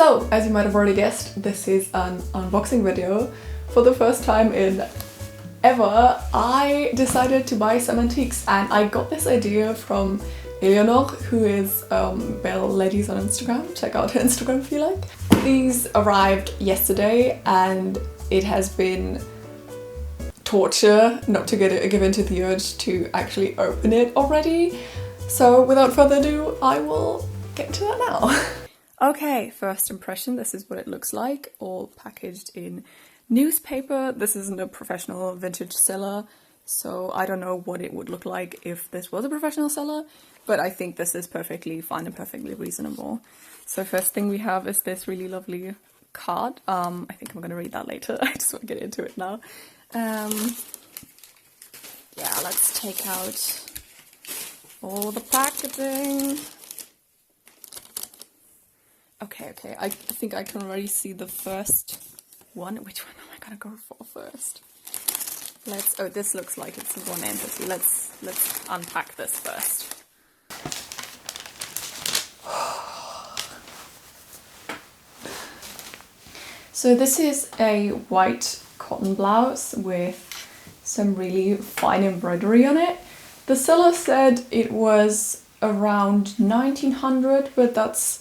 So, as you might have already guessed, this is an unboxing video. For the first time in ever, I decided to buy some antiques, and I got this idea from Eleanor, who is Belle Ladies on Instagram. Check out her Instagram if you like. These arrived yesterday and it has been torture not to give into the urge to actually open it already. So without further ado, I will get to that now. Okay, first impression, this is what it looks like, all packaged in newspaper. This isn't a professional vintage seller, so I don't know what it would look like if this was a professional seller, but I think this is perfectly fine and perfectly reasonable. So first thing we have is this really lovely card. I think I'm gonna read that later. I just want to get into it now. Yeah, let's take out all the packaging. Okay, I think I can already see the first one. Which one am I gonna go for first? Oh, this looks like it's one entity. Let's unpack this first. So this is a white cotton blouse with some really fine embroidery on it. The seller said it was around 1900, but that's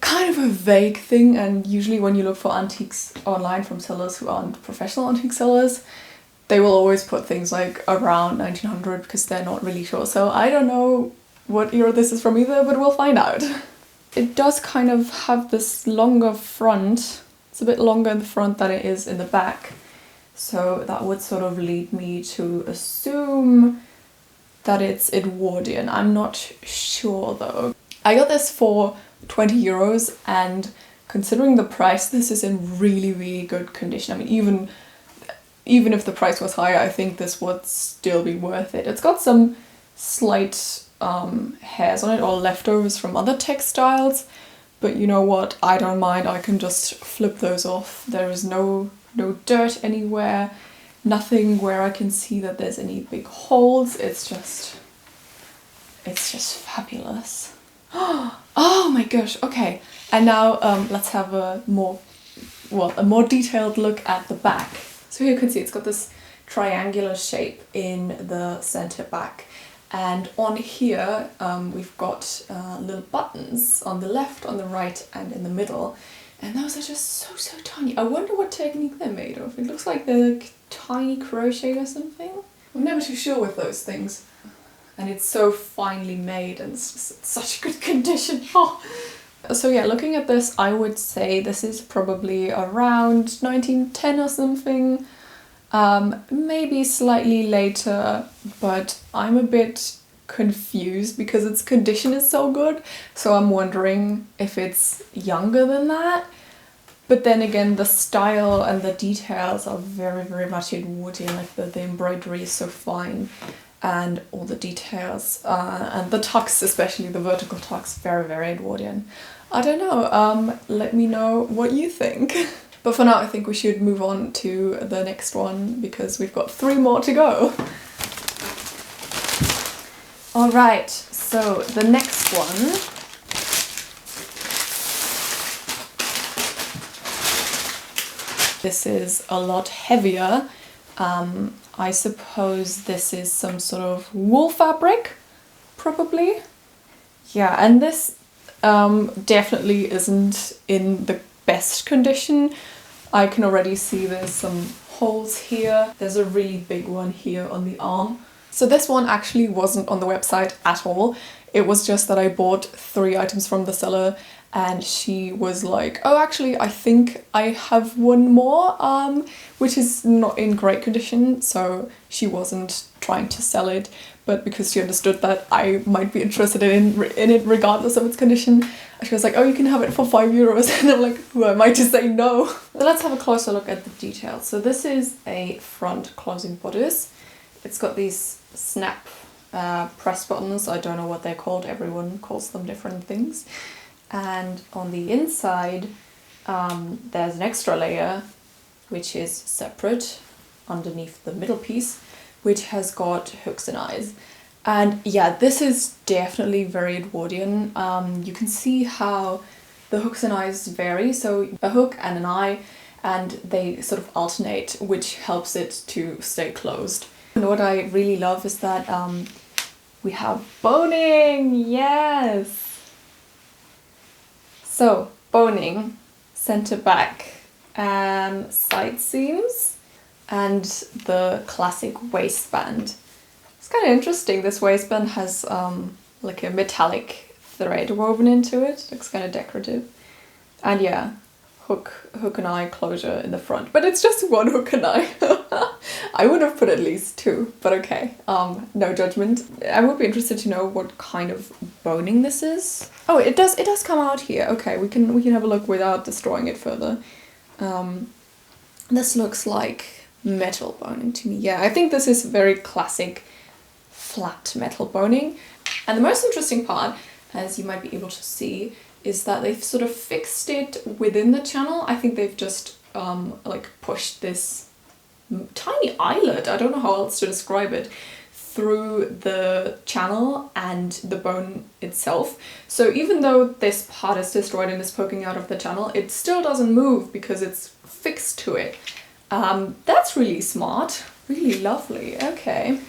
kind of a vague thing, and usually when you look for antiques online from sellers who aren't professional antique sellers, they will always put things like around 1900 because they're not really sure. So I don't know what era this is from either, but we'll find out. It does kind of have this longer front. It's a bit longer in the front than it is in the back. So that would sort of lead me to assume that it's Edwardian. I'm not sure though. I got this for 20 euros, and considering the price, this is in really good condition. I mean, even if the price was higher, I think this would still be worth it. It's got some slight hairs on it, or leftovers from other textiles, but you know what, I don't mind. I can just flip those off. There is no dirt anywhere, nothing where I can see that there's any big holes. It's just fabulous. Oh my gosh, okay. And now let's have a more detailed look at the back. So here you can see it's got this triangular shape in the center back. And on here we've got little buttons on the left, on the right, and in the middle. And those are just so tiny. I wonder what technique they're made of. It looks like they're like tiny crochet or something. I'm never too sure with those things. And it's so finely made and it's just such good condition. Oh. So yeah, looking at this, I would say this is probably around 1910 or something. Maybe slightly later, but I'm a bit confused because its condition is so good. So I'm wondering if it's younger than that. But then again, the style and the details are very much Edwardian. Like the embroidery is so fine. And all the details, and the tucks, especially the vertical tucks, very Edwardian. I don't know, let me know what you think. But for now I think we should move on to the next one because we've got 3 more to go. Alright, so the next one this is a lot heavier. I suppose this is some sort of wool fabric, probably. Yeah, and this definitely isn't in the best condition. I can already see there's some holes here. There's a really big one here on the arm. So this one actually wasn't on the website at all. It was just that I bought 3 items from the seller and she was like, oh, actually, I think I have one more, which is not in great condition, so she wasn't trying to sell it, but because she understood that I might be interested in it regardless of its condition, she was like, oh, you can have it for 5 euros, and I'm like, who am I to say no? So let's have a closer look at the details. So this is a front closing bodice. It's got these snap press buttons. I don't know what they're called, everyone calls them different things. And on the inside there's an extra layer which is separate underneath the middle piece, which has got hooks and eyes. And yeah, this is definitely very Edwardian. You can see how the hooks and eyes vary, so a hook and an eye, and they sort of alternate, which helps it to stay closed. And what I really love is that we have boning, yes! So, boning, center back, and side seams, and the classic waistband. It's kind of interesting, this waistband has like a metallic thread woven into it, looks kind of decorative. And yeah, hook and eye closure in the front, but it's just one hook and eye. I would have put at least two, but okay, no judgment. I would be interested to know what kind of boning this is. Oh, it does come out here. Okay, we can have a look without destroying it further. This looks like metal boning to me. Yeah, I think this is very classic flat metal boning. And the most interesting part, as you might be able to see, is that they've sort of fixed it within the channel. I think they've just like pushed this tiny eyelet, I don't know how else to describe it, through the channel and the bone itself. So even though this part is destroyed and is poking out of the channel, it still doesn't move because it's fixed to it. That's really smart, really lovely. Okay,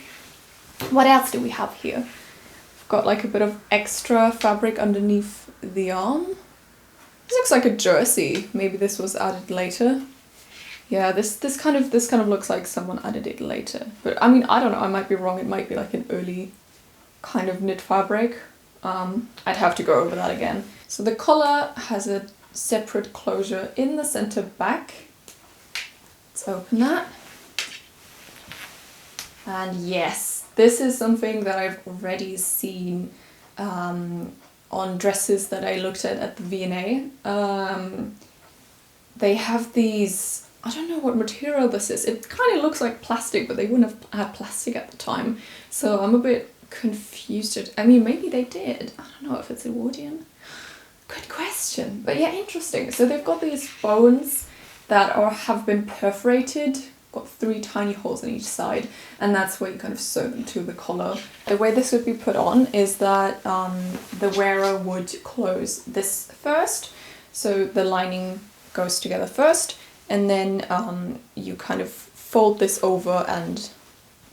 what else do we have here? We've got like a bit of extra fabric underneath the arm. This looks like a jersey. Maybe this was added later. Yeah, this kind of looks like someone added it later. But I mean, I don't know, I might be wrong. It might be like an early kind of knit fabric. I'd have to go over that again. So the collar has a separate closure in the center back. Let's open that. And yes, this is something that I've already seen on dresses that I looked at the V&A. They have these, I don't know what material this is. It kind of looks like plastic, but they wouldn't have had plastic at the time. So I'm a bit confused. I mean, maybe they did. I don't know if it's Edwardian. Good question. But yeah, interesting. So they've got these bones that have been perforated, got 3 tiny holes on each side, and that's where you kind of sew them to the collar. The way this would be put on is that the wearer would close this first, so the lining goes together first, and then you kind of fold this over and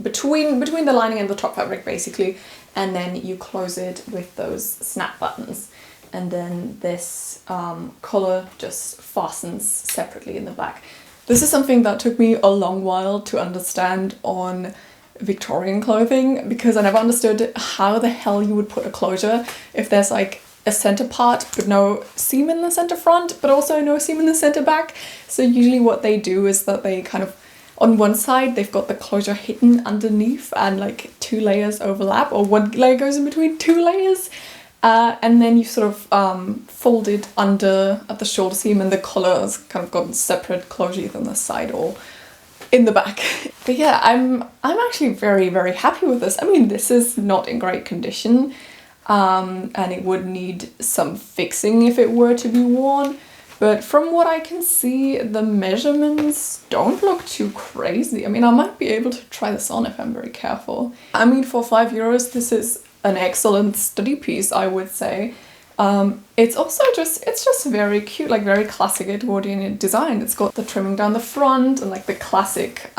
between the lining and the top fabric basically, and then you close it with those snap buttons. And then this collar just fastens separately in the back. This is something that took me a long while to understand on Victorian clothing, because I never understood how the hell you would put a closure if there's like a center part but no seam in the center front, but also no seam in the center back. So usually what they do is that they kind of, on one side they've got the closure hidden underneath and like 2 layers overlap, or 1 layer goes in between 2 layers. And then you sort of fold it under at the shoulder seam, and the collar has kind of got separate closure either on the side or in the back. But yeah, I'm actually very, very happy with this. I mean, this is not in great condition, and it would need some fixing if it were to be worn. But from what I can see, the measurements don't look too crazy. I mean, I might be able to try this on if I'm very careful. I mean, for €5, this is an excellent study piece, I would say. It's also just very cute, like very classic Edwardian design. It's got the trimming down the front and like the classic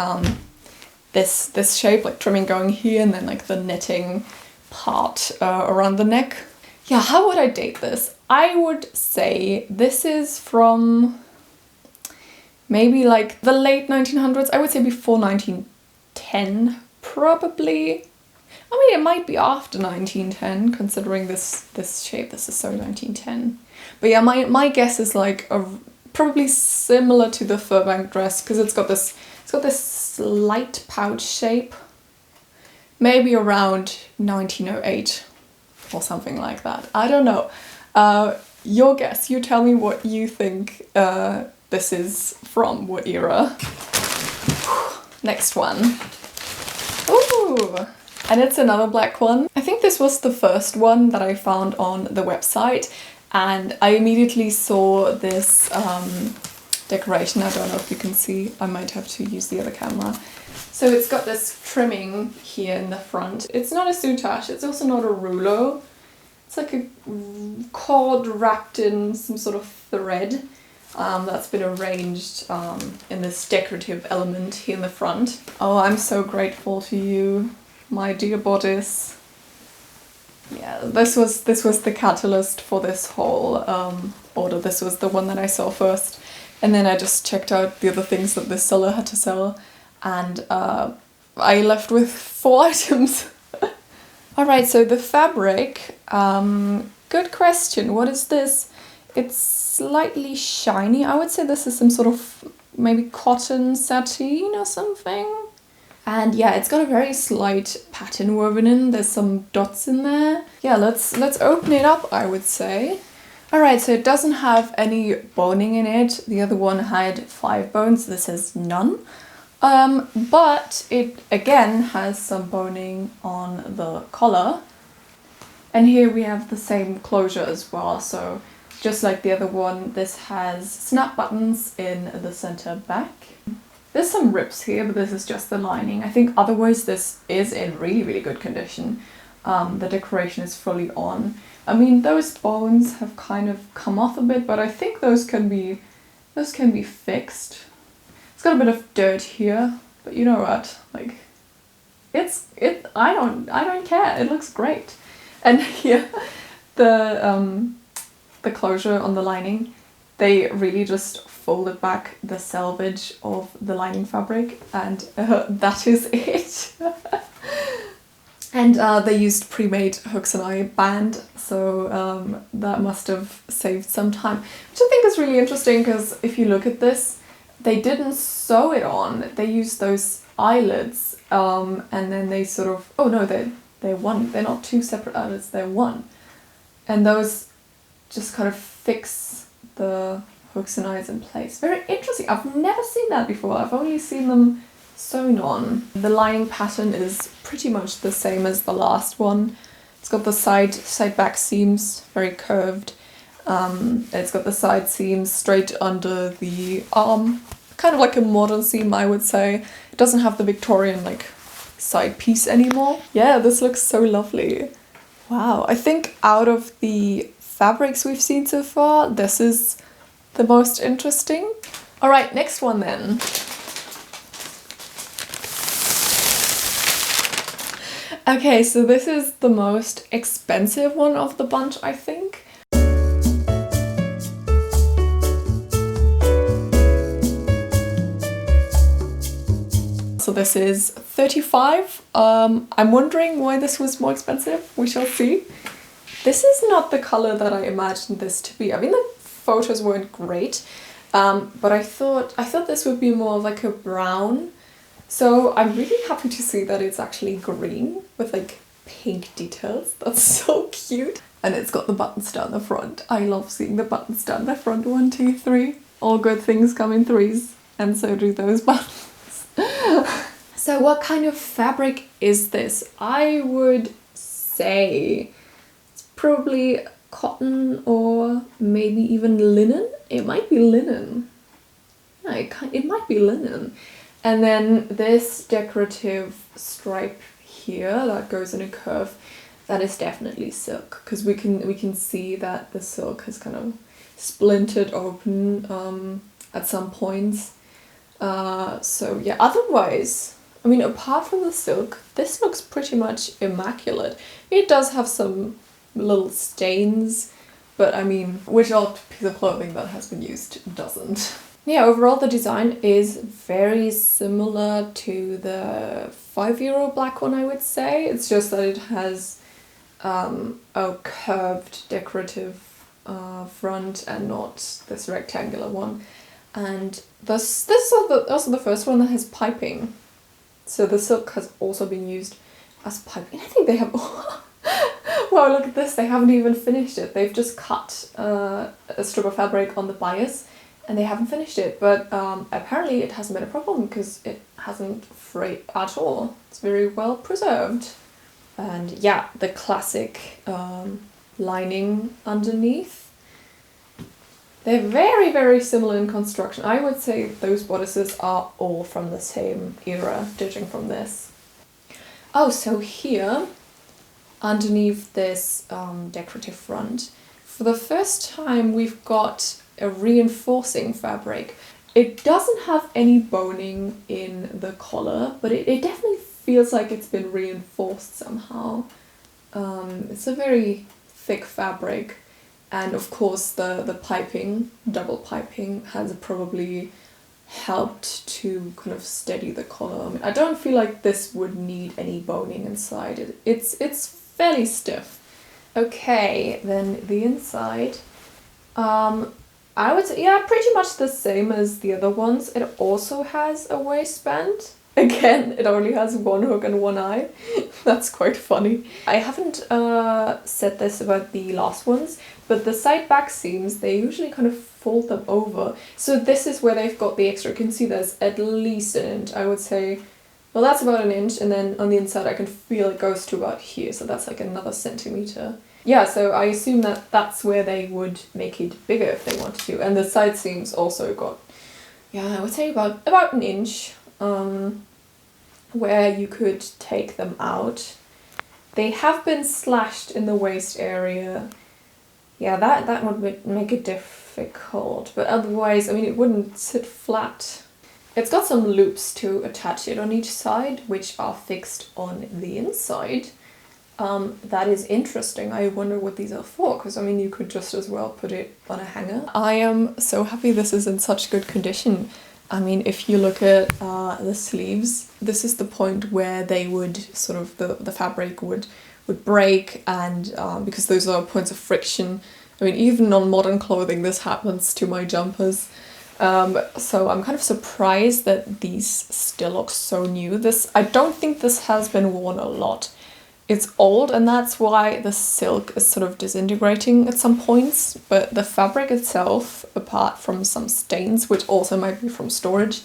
this shape, like trimming going here, and then like the netting part around the neck. Yeah, how would I date this? I would say this is from maybe like the late 1900s. I would say before 1910, probably. I mean, it might be after 1910, considering this shape. This is so 1910. But yeah, my guess is like probably similar to the Furbank dress, because it's got this slight pouch shape. Maybe around 1908 or something like that. I don't know. Your guess. You tell me what you think this is from, what era. Next one. Ooh! And it's another black one. I think this was the first one that I found on the website, and I immediately saw this decoration. I don't know if you can see, I might have to use the other camera. So it's got this trimming here in the front. It's not a soutache, it's also not a rouleau. It's like a cord wrapped in some sort of thread that's been arranged in this decorative element here in the front. Oh, I'm so grateful to you, my dear bodice. Yeah, this was the catalyst for this whole order. This was the one that I saw first, and then I just checked out the other things that this seller had to sell, and I left with 4 items. Alright, so the fabric, good question. What is this? It's slightly shiny. I would say this is some sort of maybe cotton sateen or something. And yeah, it's got a very slight pattern woven in. There's some dots in there. Yeah, let's open it up, I would say. Alright, so it doesn't have any boning in it. The other one had 5 bones. This has none. But it again has some boning on the collar. And here we have the same closure as well. So just like the other one, this has snap buttons in the center back. There's some rips here, but this is just the lining. I think otherwise this is in really, really good condition. The decoration is fully on. I mean, those bones have kind of come off a bit, but I think those can be fixed. It's got a bit of dirt here, but you know what? Like, I don't care. It looks great. And here, the closure on the lining, they really just folded back the selvage of the lining fabric, and that is it. And they used pre-made hooks and eye band, so that must have saved some time, which I think is really interesting, because if you look at this, they didn't sew it on. They used those eyelets, and then they sort of, oh no, they're one. They're not 2 separate eyelets, they're one. And those just kind of fix the hooks and eyes in place. Very interesting. I've never seen that before. I've only seen them sewn on. The lining pattern is pretty much the same as the last one. It's got the side back seams, very curved. It's got the side seams straight under the arm, kind of like a modern seam, I would say. It doesn't have the Victorian like side piece anymore. Yeah, this looks so lovely. Wow, I think out of the fabrics we've seen so far, this is the most interesting. All right, next one then. Okay, so this is the most expensive one of the bunch, I think. So this is 35. I'm wondering why this was more expensive. We shall see. This is not the color that I imagined this to be. I mean, the photos weren't great, but I thought this would be more like a brown. So I'm really happy to see that it's actually green with like pink details. That's so cute. And it's got the buttons down the front. I love seeing the buttons down the front. 1, 2, 3. All good things come in threes, and so do those buttons. So what kind of fabric is this? I would say it's probably cotton or maybe even linen. It might be linen. Yeah, it might be linen. And then this decorative stripe here that goes in a curve, that is definitely silk, because we can see that the silk has kind of splintered open at some points. So yeah, otherwise, I mean, apart from the silk, this looks pretty much immaculate. It does have some little stains, but I mean, which old piece of clothing that has been used doesn't? Yeah, overall the design is very similar to the €5 black one, I would say. It's just that it has a curved decorative front and not this rectangular one. And this is also the first one that has piping. So the silk has also been used as piping. I think they have... Wow, look at this, they haven't even finished it. They've just cut a strip of fabric on the bias, and they haven't finished it, but apparently it hasn't been a problem because it hasn't frayed at all. It's very well preserved. And yeah, the classic lining underneath. They're very, very similar in construction. I would say those bodices are all from the same era, judging from this. Oh, so here underneath this decorative front. For the first time we've got a reinforcing fabric. It doesn't have any boning in the collar, but it definitely feels like it's been reinforced somehow. It's a very thick fabric, and of course the piping, double piping, has probably helped to kind of steady the collar. I mean, I don't feel like this would need any boning inside. It's fairly stiff. Okay, then the inside. I would say, yeah, pretty much the same as the other ones. It also has a waistband. Again, it only has one hook and one eye. That's quite funny. I haven't said this about the last ones, but the side back seams, they usually kind of fold them over. So this is where they've got the extra. You can see there's at least an inch, I would say. Well, that's about an inch, and then on the inside I can feel it goes to about here, so that's like another centimetre. Yeah, so I assume that that's where they would make it bigger if they wanted to. And the side seams also got, yeah, I would say about an inch, where you could take them out. They have been slashed in the waist area. Yeah, that would make it difficult, but otherwise, I mean, it wouldn't sit flat. It's got some loops to attach it on each side, which are fixed on the inside. That is interesting. I wonder what these are for, because I mean, you could just as well put it on a hanger. I am so happy this is in such good condition. I mean, if you look at the sleeves, this is the point where they would sort of, the fabric would break, and because those are points of friction. I mean, even on modern clothing, this happens to my jumpers. So I'm kind of surprised that these still look so new. I don't think this has been worn a lot. It's old, and that's why the silk is sort of disintegrating at some points, but the fabric itself, apart from some stains, which also might be from storage,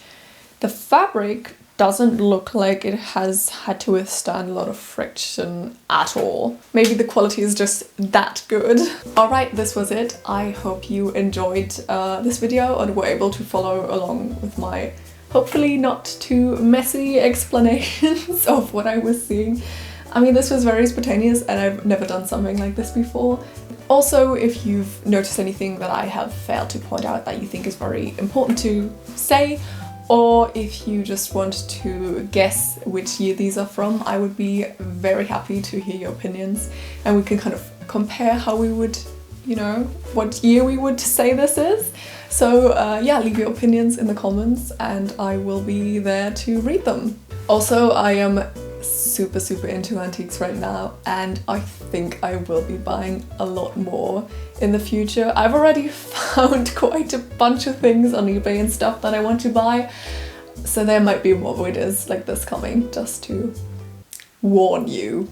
the fabric doesn't look like it has had to withstand a lot of friction at all. Maybe the quality is just that good. Alright, this was it. I hope you enjoyed this video and were able to follow along with my hopefully not too messy explanations of what I was seeing. I mean, this was very spontaneous and I've never done something like this before. Also, if you've noticed anything that I have failed to point out that you think is very important to say, or if you just want to guess which year these are from, I would be very happy to hear your opinions, and we can kind of compare how we would, you know, what year we would say this is. So yeah, leave your opinions in the comments and I will be there to read them. Also, I am super into antiques right now, and I think I will be buying a lot more in the future. I've already found quite a bunch of things on eBay and stuff that I want to buy, so there might be more videos like this coming, just to warn you.